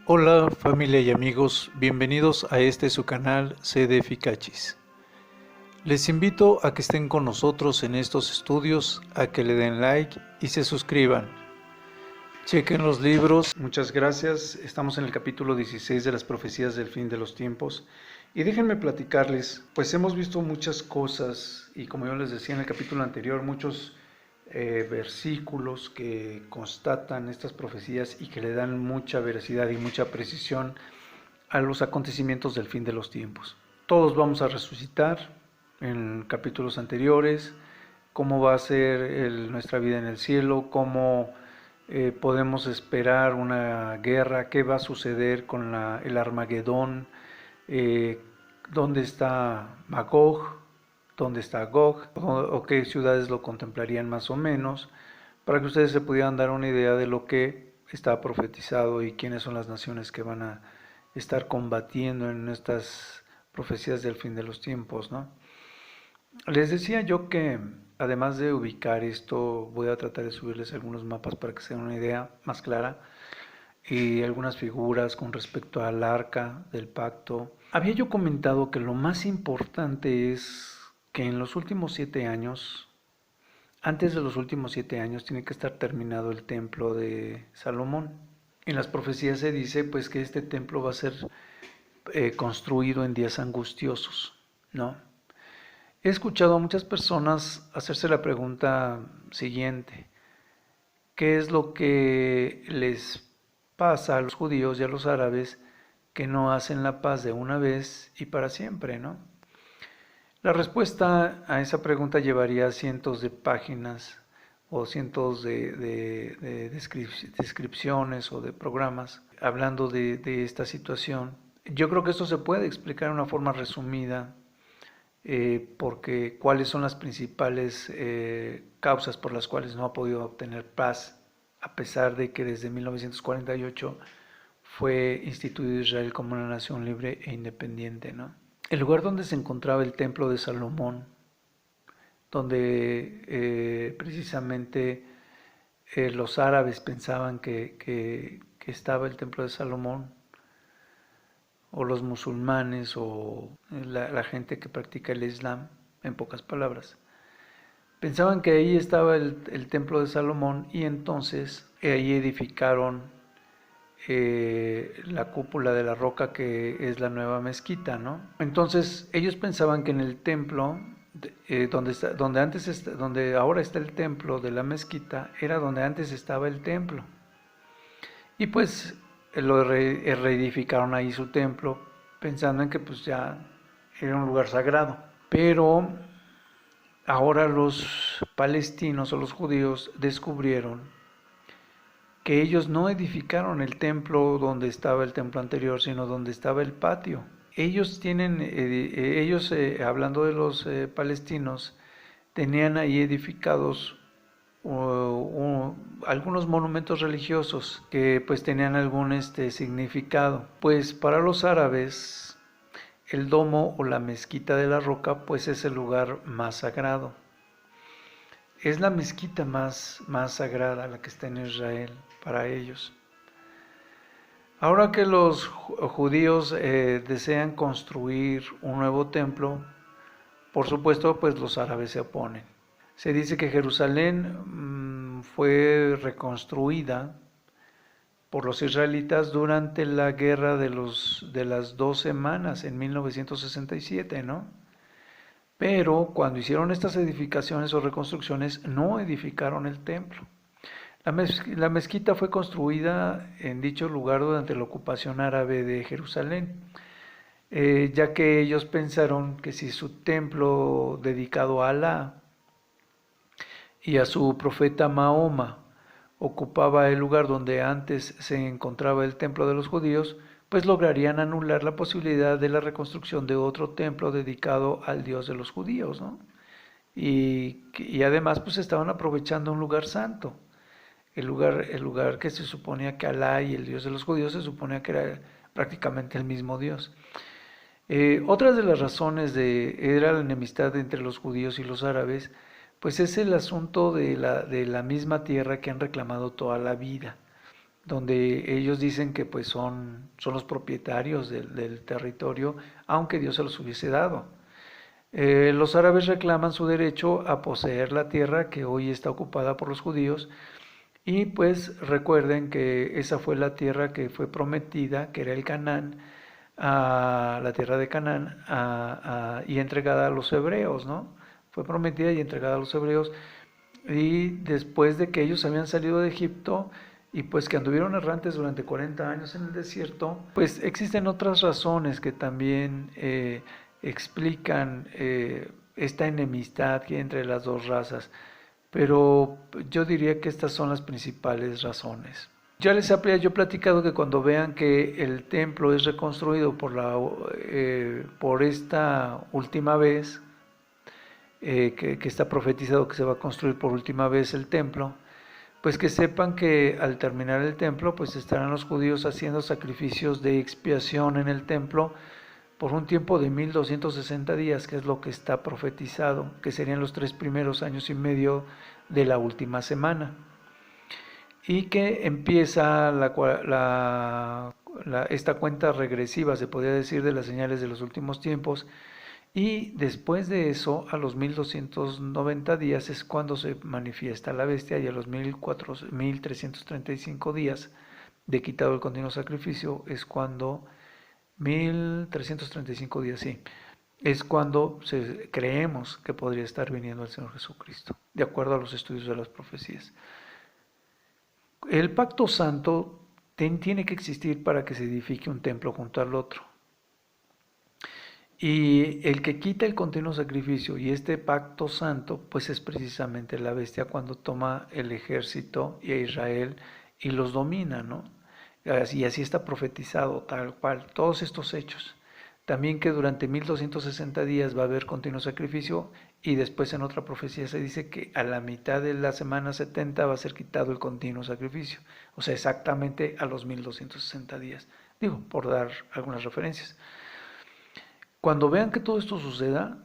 Hola familia y amigos, bienvenidos a su canal CD Eficachis. Les invito a que estén con nosotros en estos estudios, a que le den like y se suscriban. Chequen los libros. Muchas gracias. Estamos en el capítulo 16 de las profecías del fin de los tiempos. Y déjenme platicarles, pues hemos visto muchas cosas y como yo les decía en el capítulo anterior, muchos versículos que constatan estas profecías y que le dan mucha veracidad y mucha precisión a los acontecimientos del fin de los tiempos. Todos vamos a resucitar en capítulos anteriores, cómo va a ser nuestra vida en el cielo, cómo podemos esperar una guerra, qué va a suceder con el Armagedón, dónde está Magog, dónde está Gog, o qué ciudades lo contemplarían más o menos, para que ustedes se pudieran dar una idea de lo que está profetizado y quiénes son las naciones que van a estar combatiendo en estas profecías del fin de los tiempos, ¿no? Les decía yo que además de ubicar esto, voy a tratar de subirles algunos mapas para que se den una idea más clara y algunas figuras con respecto al arca del pacto. Había yo comentado que lo más importante es que en los últimos 7 años, antes de los últimos 7 años, tiene que estar terminado el templo de Salomón. En las profecías se dice pues que este templo va a ser construido en días angustiosos, ¿no? He escuchado a muchas personas hacerse la pregunta siguiente: ¿qué es lo que les pasa a los judíos y a los árabes que no hacen la paz de una vez y para siempre, ¿no? La respuesta a esa pregunta llevaría cientos de páginas o cientos de descripciones o de programas hablando de esta situación. Yo creo que esto se puede explicar de una forma resumida, porque cuáles son las principales causas por las cuales no ha podido obtener paz, a pesar de que desde 1948 fue instituido Israel como una nación libre e independiente, ¿no? El lugar donde se encontraba el templo de Salomón, donde precisamente los árabes pensaban que estaba el templo de Salomón, o los musulmanes, o la gente que practica el Islam, en pocas palabras, pensaban que ahí estaba el templo de Salomón, y entonces ahí edificaron la cúpula de la roca, que es la nueva mezquita, ¿no? Entonces ellos pensaban que en el templo, donde ahora está el templo de la mezquita, era donde antes estaba el templo. Y pues reedificaron ahí su templo, pensando en que pues ya era un lugar sagrado. Pero ahora los palestinos o los judíos descubrieron que ellos no edificaron el templo donde estaba el templo anterior, sino donde estaba el patio. Ellos hablando de los palestinos, tenían ahí edificados algunos monumentos religiosos que pues tenían algún significado. Pues para los árabes el domo o la mezquita de la roca pues es el lugar más sagrado. Es la mezquita más sagrada, la que está en Israel para ellos. Ahora que los judíos desean construir un nuevo templo, por supuesto pues los árabes se oponen. Se dice que Jerusalén fue reconstruida por los israelitas durante la guerra de las 2 semanas en 1967, ¿no? Pero cuando hicieron estas edificaciones o reconstrucciones, no edificaron el templo. La mezquita fue construida en dicho lugar durante la ocupación árabe de Jerusalén, ya que ellos pensaron que si su templo dedicado a Alá y a su profeta Mahoma ocupaba el lugar donde antes se encontraba el templo de los judíos, pues lograrían anular la posibilidad de la reconstrucción de otro templo dedicado al Dios de los judíos, ¿no? Y además pues estaban aprovechando un lugar santo, el lugar que se suponía que Alá y el Dios de los judíos se suponía que era prácticamente el mismo Dios. Otra de las razones era la enemistad entre los judíos y los árabes, pues es el asunto de la misma tierra que han reclamado toda la vida. donde ellos dicen que pues son los propietarios del territorio, aunque Dios se los hubiese dado. Los árabes reclaman su derecho a poseer la tierra que hoy está ocupada por los judíos, y pues recuerden que esa fue la tierra que fue prometida, que era el Canaán, a la tierra de Canaán, y entregada a los hebreos, ¿no? Fue prometida y entregada a los hebreos, y después de que ellos habían salido de Egipto y pues que anduvieron errantes durante 40 años en el desierto, pues existen otras razones que también explican esta enemistad que hay entre las dos razas, pero yo diría que estas son las principales razones. Ya les había yo platicado que cuando vean que el templo es reconstruido por esta última vez, que está profetizado que se va a construir por última vez el templo, pues que sepan que al terminar el templo, pues estarán los judíos haciendo sacrificios de expiación en el templo por un tiempo de 1260 días, que es lo que está profetizado, que serían los 3 primeros años y medio de la última semana. Y que empieza esta cuenta regresiva, se podría decir, de las señales de los últimos tiempos. Y después de eso, a los 1290 días es cuando se manifiesta la bestia, y a los 1335 días de quitado el continuo sacrificio es cuando, 1335 días, sí, es cuando creemos que podría estar viniendo el Señor Jesucristo, de acuerdo a los estudios de las profecías. El pacto santo tiene que existir para que se edifique un templo junto al otro. Y el que quita el continuo sacrificio y este pacto santo, pues es precisamente la bestia cuando toma el ejército y a Israel y los domina, ¿no? Y así está profetizado, tal cual, todos estos hechos. También que durante 1260 días va a haber continuo sacrificio, y después en otra profecía se dice que a la mitad de la semana 70 va a ser quitado el continuo sacrificio. O sea, exactamente a los 1260 días. Digo, por dar algunas referencias. Cuando vean que todo esto suceda,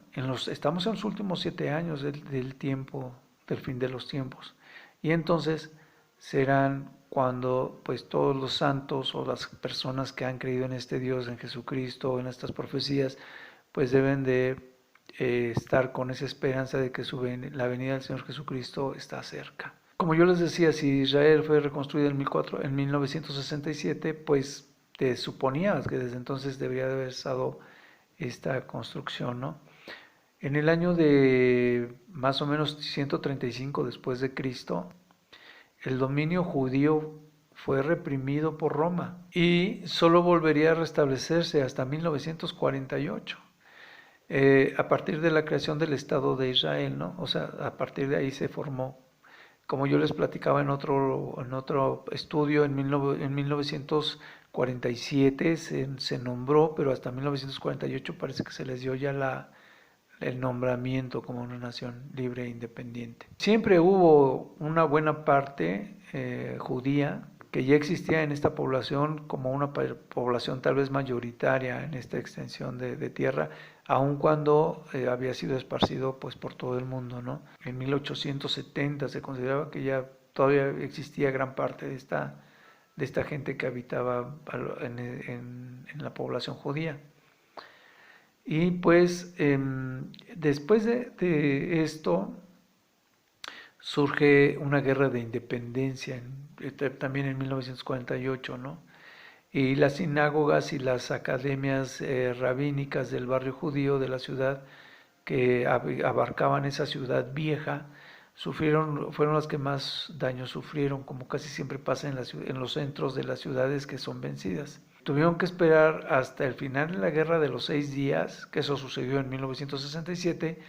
estamos en los últimos 7 años del tiempo, del fin de los tiempos. Y entonces serán cuando pues todos los santos o las personas que han creído en este Dios, en Jesucristo, en estas profecías, pues deben de estar con esa esperanza de que la venida del Señor Jesucristo está cerca. Como yo les decía, si Israel fue reconstruido en 1967, pues te suponías que desde entonces debería de haber estado esta construcción, ¿no? En el año de más o menos 135 después de Cristo, el dominio judío fue reprimido por Roma y solo volvería a restablecerse hasta 1948, a partir de la creación del Estado de Israel, ¿no? O sea, a partir de ahí se formó, como yo les platicaba en otro estudio, en 1947 se nombró, pero hasta 1948 parece que se les dio ya el nombramiento como una nación libre e independiente. Siempre hubo una buena parte judía que ya existía en esta población como una población tal vez mayoritaria en esta extensión de tierra, aun cuando había sido esparcido pues por todo el mundo, ¿no? En 1870 se consideraba que ya todavía existía gran parte de esta gente que habitaba en la población judía. Y pues después de esto surge una guerra de independencia, también en 1948, ¿no? Y las sinagogas y las academias rabínicas del barrio judío de la ciudad, que abarcaban esa ciudad vieja, fueron las que más daño sufrieron, como casi siempre pasa en los centros de las ciudades que son vencidas. Tuvieron que esperar hasta el final de la Guerra de los 6 días, que eso sucedió en 1967,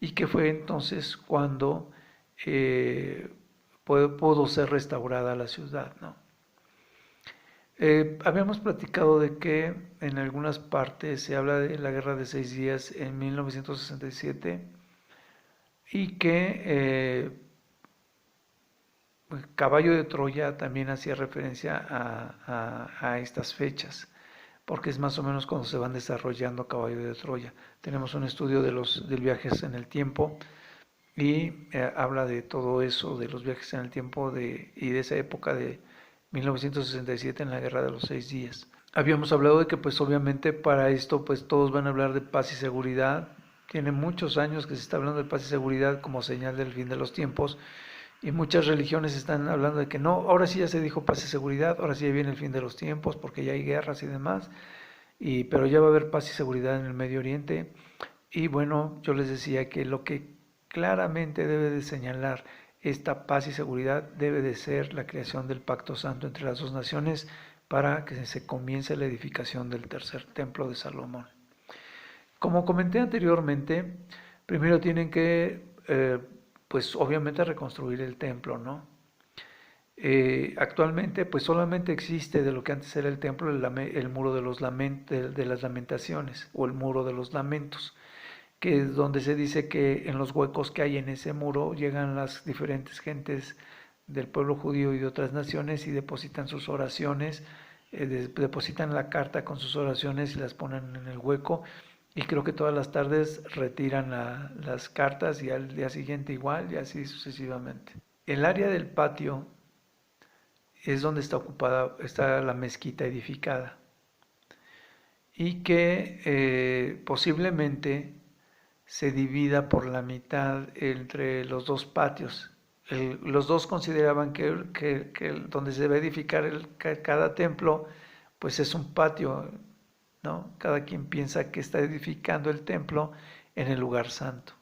y que fue entonces cuando pudo ser restaurada la ciudad, ¿no? Habíamos platicado de que en algunas partes se habla de la Guerra de 6 días en 1967 y que Caballo de Troya también hacía referencia a estas fechas, porque es más o menos cuando se van desarrollando Caballo de Troya. Tenemos un estudio del viajes en el tiempo y habla de todo eso, de los viajes en el tiempo y de esa época 1967 en la Guerra de los 6 días. Habíamos hablado de que pues obviamente para esto pues todos van a hablar de paz y seguridad. Tiene muchos años que se está hablando de paz y seguridad como señal del fin de los tiempos y muchas religiones están hablando de que no, ahora sí ya se dijo paz y seguridad, ahora sí ya viene el fin de los tiempos porque ya hay guerras y demás, pero ya va a haber paz y seguridad en el Medio Oriente. Y bueno, yo les decía que lo que claramente debe de señalar esta paz y seguridad debe de ser la creación del Pacto Santo entre las dos naciones para que se comience la edificación del tercer templo de Salomón. Como comenté anteriormente, primero tienen que, pues obviamente reconstruir el templo, ¿no? Actualmente, pues solamente existe de lo que antes era el templo el muro de las lamentaciones o el muro de los lamentos, que es donde se dice que en los huecos que hay en ese muro llegan las diferentes gentes del pueblo judío y de otras naciones y depositan sus oraciones, depositan la carta con sus oraciones y las ponen en el hueco, y creo que todas las tardes retiran las cartas y al día siguiente igual y así sucesivamente. El área del patio es donde está la mezquita edificada y que posiblemente se divida por la mitad entre los dos patios. Los dos consideraban que donde se debe edificar cada templo, pues es un patio, ¿no? Cada quien piensa que está edificando el templo en el lugar santo.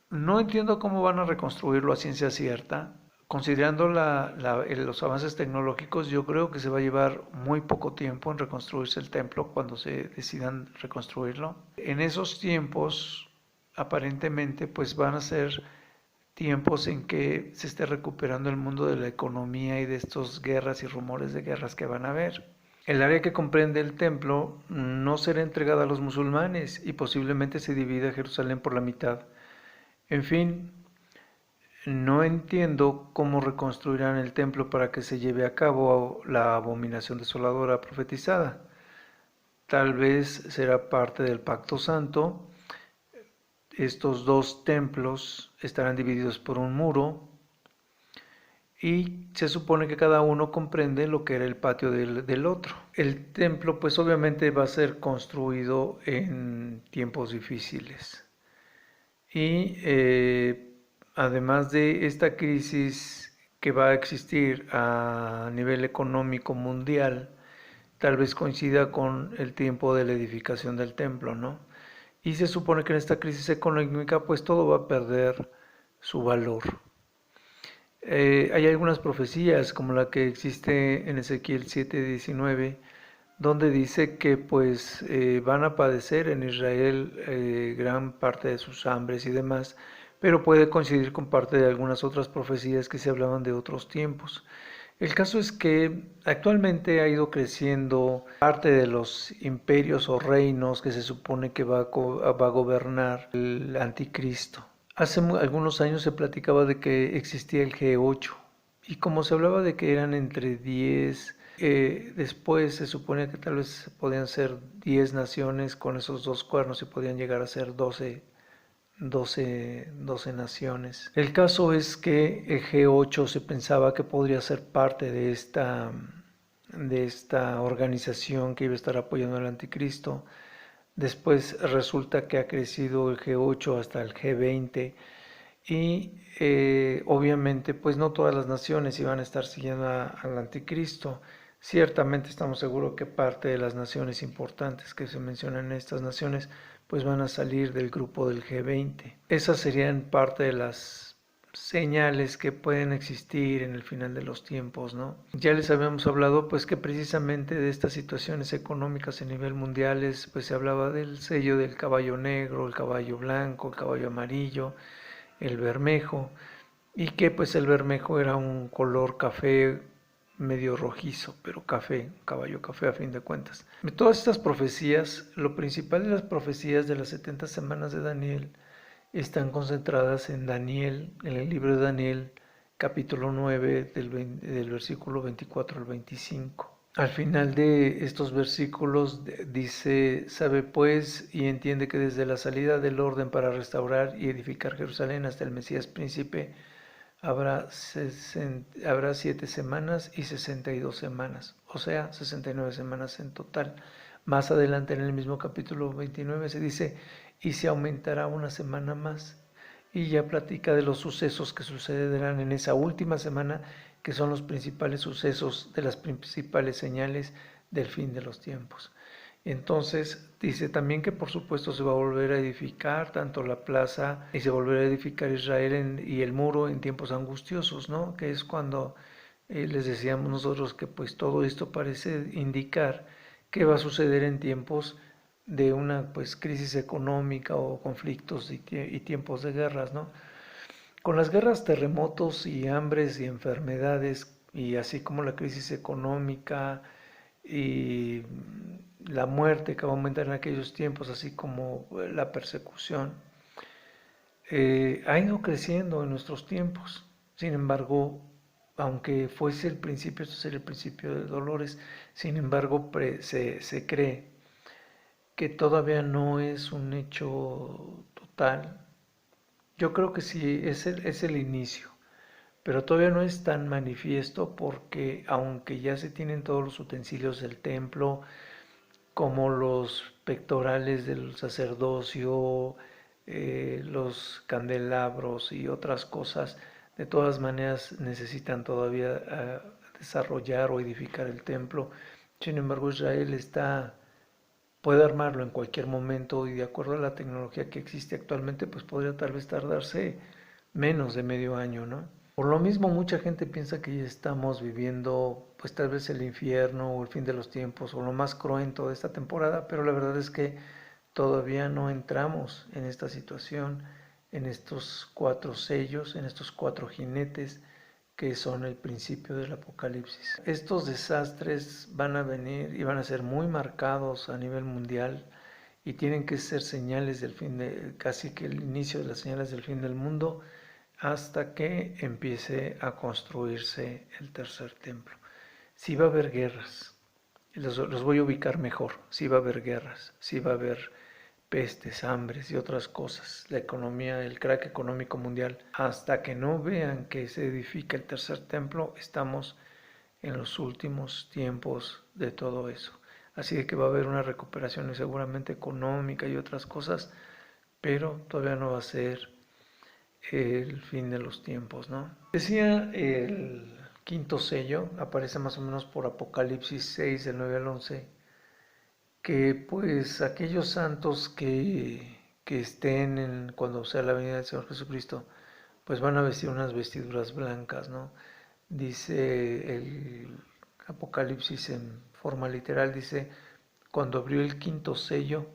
No entiendo cómo van a reconstruirlo a ciencia cierta. Considerando los avances tecnológicos, yo creo que se va a llevar muy poco tiempo en reconstruirse el templo cuando se decidan reconstruirlo. En esos tiempos, aparentemente, pues van a ser tiempos en que se esté recuperando el mundo de la economía y de estas guerras y rumores de guerras que van a haber. El área que comprende el templo no será entregada a los musulmanes y posiblemente se divida Jerusalén por la mitad. En fin, no entiendo cómo reconstruirán el templo para que se lleve a cabo la abominación desoladora profetizada. Tal vez será parte del pacto santo. Estos dos templos estarán divididos por un muro y se supone que cada uno comprende lo que era el patio del otro. El templo pues obviamente va a ser construido en tiempos difíciles y además de esta crisis que va a existir a nivel económico mundial, tal vez coincida con el tiempo de la edificación del templo, ¿no? Y se supone que en esta crisis económica pues todo va a perder su valor. Hay algunas profecías como la que existe en Ezequiel 7:19, donde dice que pues van a padecer en Israel gran parte de sus hambres y demás, pero puede coincidir con parte de algunas otras profecías que se hablaban de otros tiempos. El caso es que actualmente ha ido creciendo parte de los imperios o reinos que se supone que va a gobernar el anticristo. Hace algunos años se platicaba de que existía el G8 y como se hablaba de que eran entre 10, después se supone que tal vez podían ser 10 naciones con esos dos cuernos y podían llegar a ser 12 naciones. El caso es que el G8 se pensaba que podría ser parte de esta organización que iba a estar apoyando al anticristo. Después resulta que ha crecido el G8 hasta el G20 y obviamente pues no todas las naciones iban a estar siguiendo al anticristo. Ciertamente estamos seguros que parte de las naciones importantes que se mencionan en estas naciones pues van a salir del grupo del G20. Esas serían parte de las señales que pueden existir en el final de los tiempos, ¿no? Ya les habíamos hablado pues que precisamente de estas situaciones económicas a nivel mundial pues se hablaba del sello del caballo negro, el caballo blanco, el caballo amarillo, el bermejo, y que pues el bermejo era un color café medio rojizo, pero café, un caballo café a fin de cuentas. De todas estas profecías, lo principal de las profecías de las 70 semanas de Daniel están concentradas en Daniel, en el libro de Daniel, capítulo 9, del versículo 24 al 25. Al final de estos versículos dice, sabe pues y entiende que desde la salida del orden para restaurar y edificar Jerusalén hasta el Mesías príncipe, habrá 7 semanas y 62 semanas, o sea, 69 semanas en total. Más adelante en el mismo capítulo 29 se dice, y se aumentará una semana más. Y ya platica de los sucesos que sucederán en esa última semana, que son los principales sucesos de las principales señales del fin de los tiempos. Entonces dice también que por supuesto se va a volver a edificar tanto la plaza y se volverá a edificar Israel y el muro en tiempos angustiosos, ¿no? Que es cuando les decíamos nosotros que pues todo esto parece indicar que va a suceder en tiempos de una pues crisis económica o conflictos y tiempos de guerras, ¿no? Con las guerras, terremotos y hambres y enfermedades y así como la crisis económica y la muerte que va a aumentar en aquellos tiempos, así como la persecución, ha ido creciendo en nuestros tiempos. Sin embargo, aunque fuese el principio, esto sería el principio de dolores, sin embargo se cree que todavía no es un hecho total. Yo creo que sí, es el inicio, pero todavía no es tan manifiesto porque aunque ya se tienen todos los utensilios del templo, como los pectorales del sacerdocio, los candelabros y otras cosas, de todas maneras necesitan todavía desarrollar o edificar el templo. Sin embargo, Israel puede armarlo en cualquier momento y de acuerdo a la tecnología que existe actualmente, pues podría tal vez tardarse menos de medio año, ¿no? Por lo mismo, mucha gente piensa que ya estamos viviendo, pues tal vez el infierno o el fin de los tiempos o lo más cruento de esta temporada, pero la verdad es que todavía no entramos en esta situación, en estos 4 sellos, en estos 4 jinetes que son el principio del apocalipsis. Estos desastres van a venir y van a ser muy marcados a nivel mundial y tienen que ser señales del fin casi que el inicio de las señales del fin del mundo hasta que empiece a construirse el tercer templo. Sí va a haber guerras, los voy a ubicar mejor, sí va a haber guerras, sí va a haber pestes, hambres y otras cosas, la economía, el crack económico mundial, hasta que no vean que se edifica el tercer templo, estamos en los últimos tiempos de todo eso. Así que va a haber una recuperación seguramente económica y otras cosas, pero todavía no va a ser el fin de los tiempos, ¿no? Decía el quinto sello, aparece más o menos por Apocalipsis 6, del 9 al 11, que pues aquellos santos que estén cuando sea la venida del Señor Jesucristo, pues van a vestir unas vestiduras blancas, ¿no? Dice el Apocalipsis en forma literal, dice, cuando abrió el quinto sello,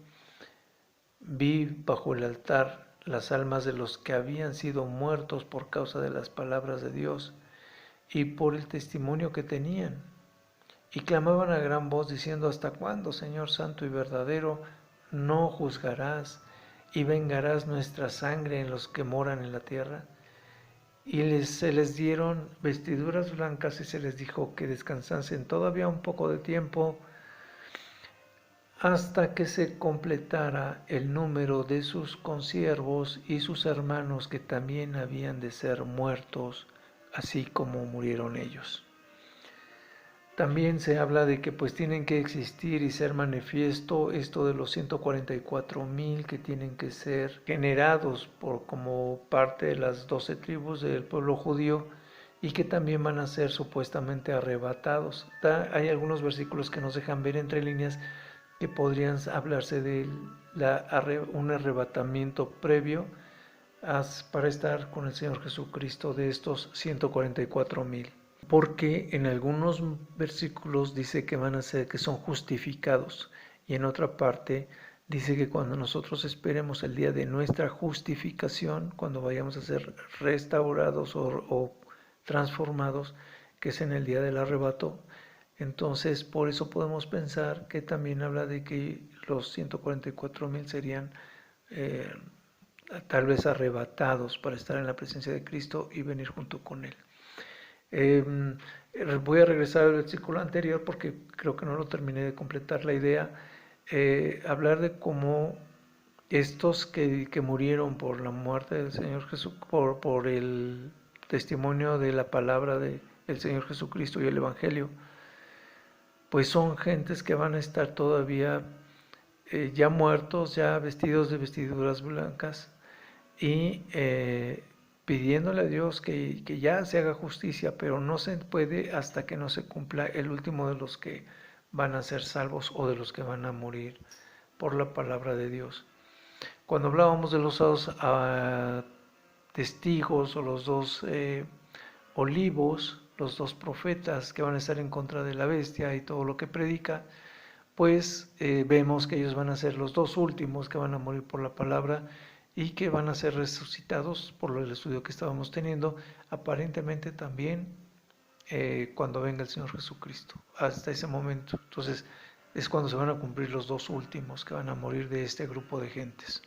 vi bajo el altar las almas de los que habían sido muertos por causa de las palabras de Dios y por el testimonio que tenían. Y clamaban a gran voz diciendo, ¿hasta cuándo, Señor Santo y verdadero, no juzgarás y vengarás nuestra sangre en los que moran en la tierra? Y se les dieron vestiduras blancas y se les dijo que descansasen todavía un poco de tiempo hasta que se completara el número de sus consiervos y sus hermanos que también habían de ser muertos, así como murieron ellos. También se habla de que pues tienen que existir y ser manifiesto esto de los 144,000 que tienen que ser generados como parte de las 12 tribus del pueblo judío y que también van a ser supuestamente arrebatados. Hay algunos versículos que nos dejan ver entre líneas que podrían hablarse de un arrebatamiento previo para estar con el Señor Jesucristo de estos 144,000. Porque en algunos versículos dice que que son justificados y en otra parte dice que cuando nosotros esperemos el día de nuestra justificación, cuando vayamos a ser restaurados o transformados, que es en el día del arrebato, entonces por eso podemos pensar que también habla de que los 144,000 serían tal vez arrebatados para estar en la presencia de Cristo y venir junto con Él. Voy a regresar al versículo anterior porque creo que no lo terminé de completar la idea. Hablar de cómo estos que murieron por la muerte del Señor Jesús, por el testimonio de la palabra del Señor Jesucristo y el Evangelio, pues son gentes que van a estar todavía ya muertos, ya vestidos de vestiduras blancas y pidiéndole a Dios que ya se haga justicia, pero no se puede hasta que no se cumpla el último de los que van a ser salvos o de los que van a morir por la palabra de Dios. Cuando hablábamos de los dos testigos o los dos olivos, los dos profetas que van a estar en contra de la bestia y todo lo que predica, pues vemos que ellos van a ser los dos últimos que van a morir por la palabra y que van a ser resucitados por el estudio que estábamos teniendo, aparentemente también cuando venga el Señor Jesucristo, hasta ese momento. Entonces es cuando se van a cumplir los dos últimos que van a morir de este grupo de gentes.